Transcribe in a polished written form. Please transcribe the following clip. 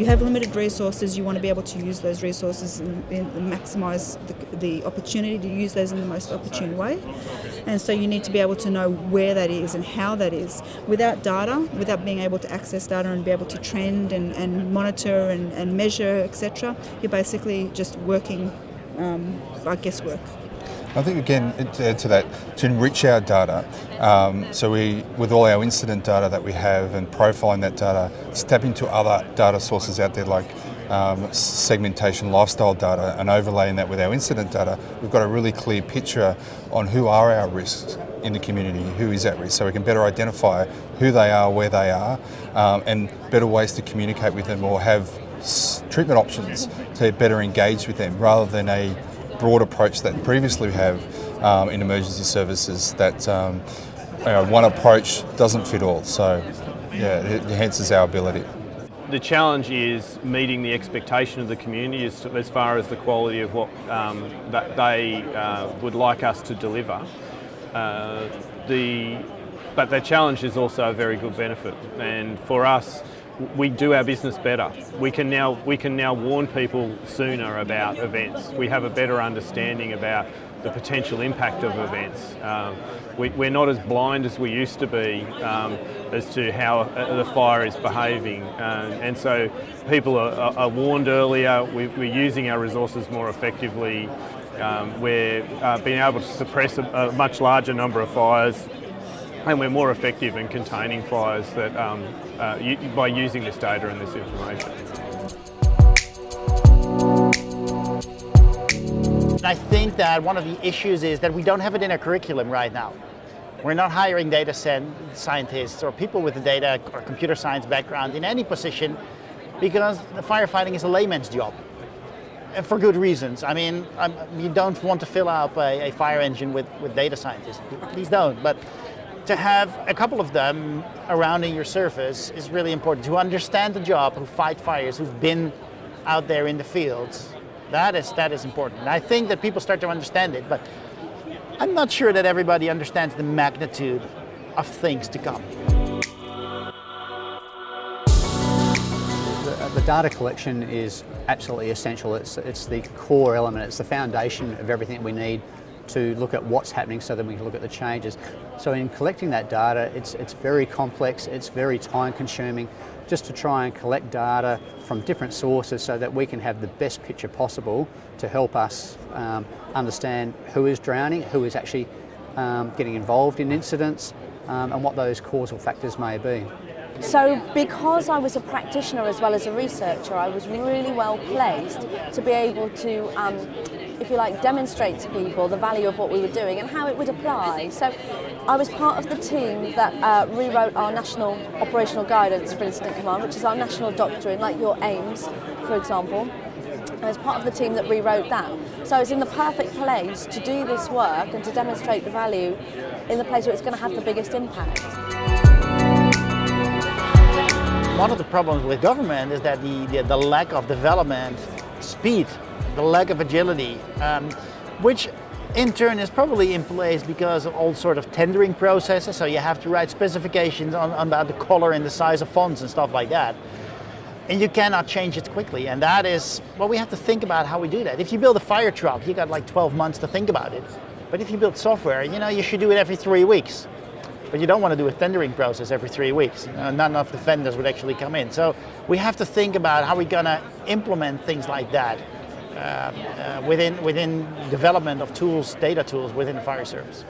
you have limited resources, you want to be able to use those resources and maximise the opportunity to use those in the most opportune way. And so you need to be able to know where that is and how that is. Without data, without being able to access data and be able to trend and monitor and measure, etc., you're basically just working by guesswork. I think, again, to add to that, to enrich our data, so we, with all our incident data that we have and profiling that data, step into other data sources out there like segmentation, lifestyle data, and overlaying that with our incident data, we've got a really clear picture on who are our risks in the community, who is at risk, so we can better identify who they are, where they are, and better ways to communicate with them or have treatment options to better engage with them rather than a broad approach that previously we have in emergency services that one approach doesn't fit all. So yeah, it enhances our ability. The challenge is meeting the expectation of the community as far as the quality of what that they would like us to deliver. But the challenge is also a very good benefit, and for us, we do our business better. We can now warn people sooner about events. We have a better understanding about the potential impact of events. We're not as blind as we used to be as to how the fire is behaving, and so people are warned earlier. We're using our resources more effectively. We're being able to suppress a much larger number of fires, and we're more effective in containing fires that, by using this data and this information. I think that one of the issues is that we don't have it in our curriculum right now. We're not hiring data scientists or people with a data or computer science background in any position because the firefighting is a layman's job. And for good reasons. I mean, you don't want to fill up a fire engine with data scientists. Please don't. But to have a couple of them around in your service is really important. To understand the job, who fight fires, who've been out there in the fields, that is important. And I think that people start to understand it, but I'm not sure that everybody understands the magnitude of things to come. The data collection is absolutely essential. It's the core element, it's the foundation of everything we need to look at what's happening so that we can look at the changes. So in collecting that data, it's very complex, it's very time consuming, just to try and collect data from different sources so that we can have the best picture possible to help us understand who is drowning, who is actually getting involved in incidents, and what those causal factors may be. So because I was a practitioner as well as a researcher, I was really well placed to be able to, if you like, demonstrate to people the value of what we were doing and how it would apply. So I was part of the team that rewrote our National Operational Guidance for Incident Command, which is our national doctrine, like your AIMS, for example. I was part of the team that rewrote that. So I was in the perfect place to do this work and to demonstrate the value in the place where it's going to have the biggest impact. One of the problems with government is that the lack of development speed, the lack of agility, which in turn is probably in place because of all sort of tendering processes. So you have to write specifications on about the color and the size of fonts and stuff like that. And you cannot change it quickly. And that is, well, we have to think about how we do that. If you build a fire truck, you got like 12 months to think about it. But if you build software, you should do it every 3 weeks. But you don't want to do a tendering process every 3 weeks. None of the vendors would actually come in. So we have to think about how we're going to implement things like that within development of tools, data tools within the fire service.